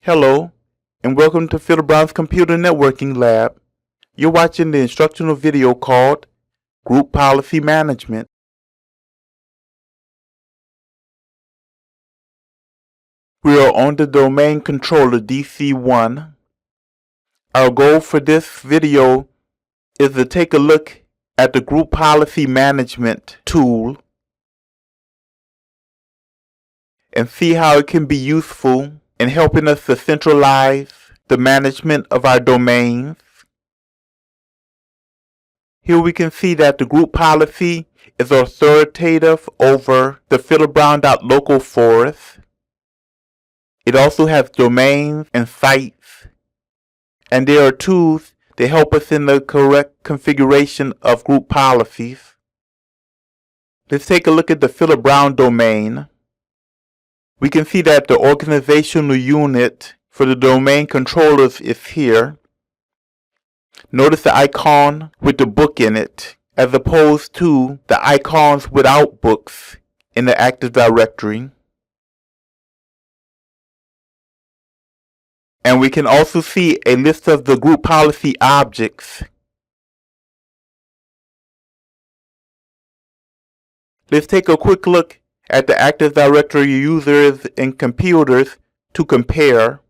Hello, and welcome to Phil Brown's Computer Networking Lab. You're watching the instructional video called Group Policy Management. We are on the domain controller DC1. Our goal for this video is to take a look at the Group Policy Management tool and see how it can be useful in helping us to centralize the management of our domains. Here we can see that the group policy is authoritative over the philibrown.local for us. It also has domains and sites, and there are tools to help us in the correct configuration of group policies. Let's take a look at the philibrown domain. We can see that the organizational unit for the domain controllers is here. Notice the icon with the book in it, as opposed to the icons without books in the Active Directory. And we can also see a list of the group policy objects. Let's take a quick look at the Active Directory users and computers to compare.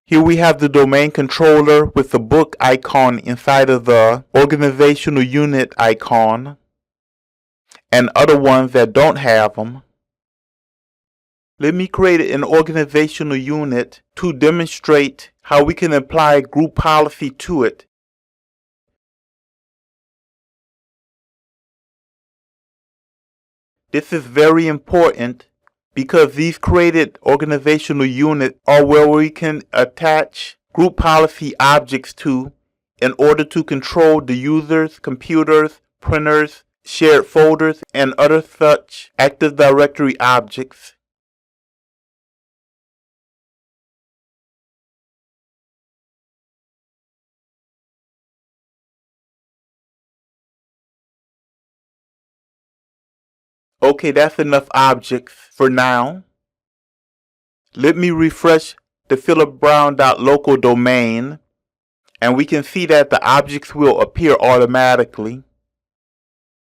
Here we have the domain controller with the book icon inside of the organizational unit icon, and other ones that don't have them. Let me create an organizational unit to demonstrate how we can apply group policy to it. This is very important because these created organizational units are where we can attach group policy objects to in order to control the users, computers, printers, shared folders, and other such Active Directory objects. Okay, that's enough objects for now. Let me refresh the philibrown.local domain, and we can see that the objects will appear automatically.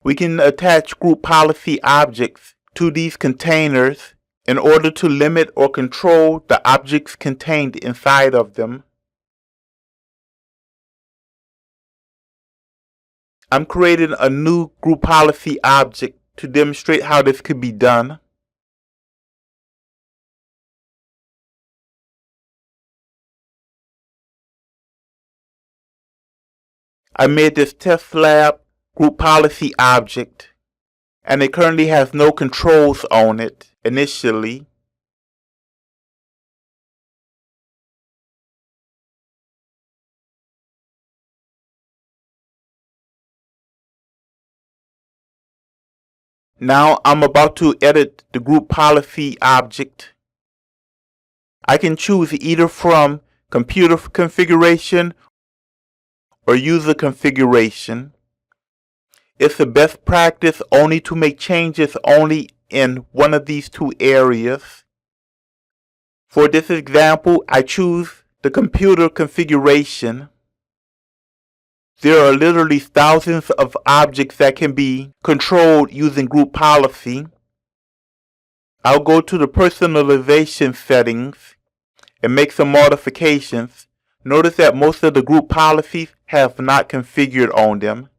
We can attach group policy objects to these containers in order to limit or control the objects contained inside of them. I'm creating a new group policy object to demonstrate how this could be done. I made this test lab group policy object, and it currently has no controls on it initially. Now I'm about to edit the group policy object. I can choose either from computer configuration or user configuration. It's the best practice only to make changes only in one of these two areas. For this example, I choose the computer configuration. There are literally thousands of objects that can be controlled using group policy. I'll go to the personalization settings and make some modifications. Notice that most of the group policies have not configured on them.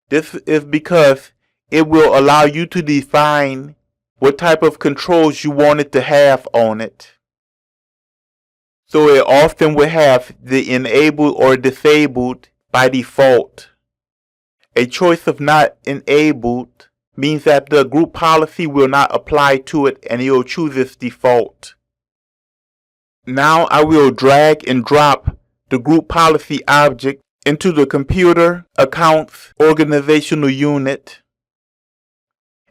This is because it will allow you to define what type of controls you want it to have on it. So it often will have the enabled or disabled by default. A choice of not enabled means that the group policy will not apply to it and it will choose its default. Now I will drag and drop the group policy object into the computer accounts organizational unit.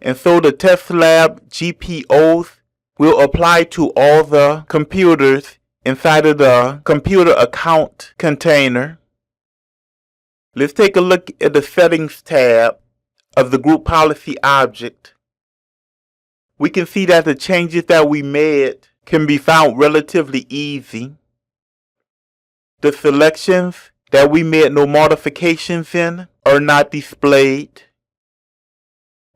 And so the test lab GPOs will apply to all the computers inside of the computer account container. Let's take a look at the settings tab of the group policy object, we can see that the changes that we made can be found relatively easy. The selections that we made no modifications in are not displayed.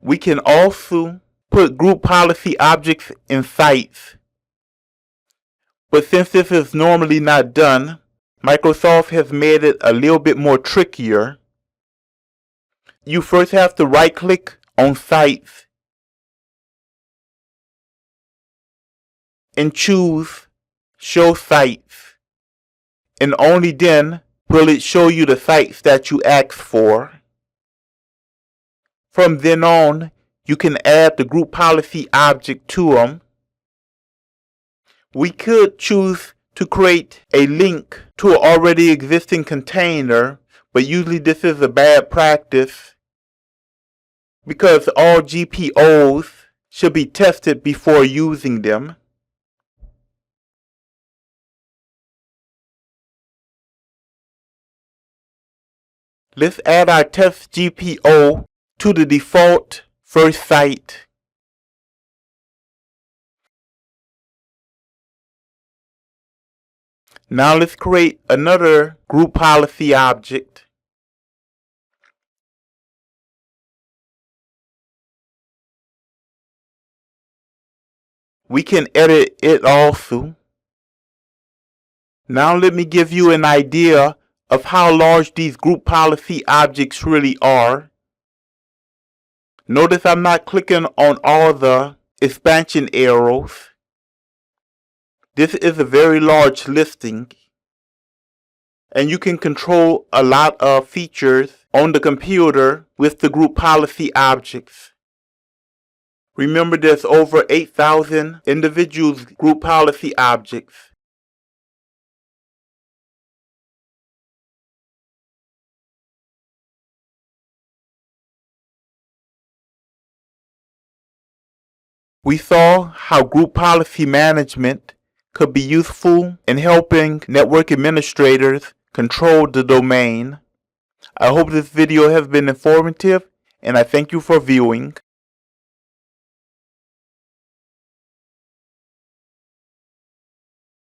We can also put group policy objects in sites. But since this is normally not done, Microsoft has made it a little bit more trickier. You first have to right-click on Sites and choose Show Sites, and only then will it show you the sites that you asked for. From then on, you can add the group policy object to them. We could choose to create a link to an already existing container, but usually this is a bad practice because all GPOs should be tested before using them. Let's add our test GPO to the default first site. Now let's create another group policy object. We can edit it also. Now let me give you an idea of how large these group policy objects really are. Notice I'm not clicking on all the expansion arrows. This is a very large listing, and you can control a lot of features on the computer with the group policy objects. Remember, there's over 8,000 individual group policy objects. We saw how group policy management could be useful in helping network administrators control the domain. I hope this video has been informative, and I thank you for viewing.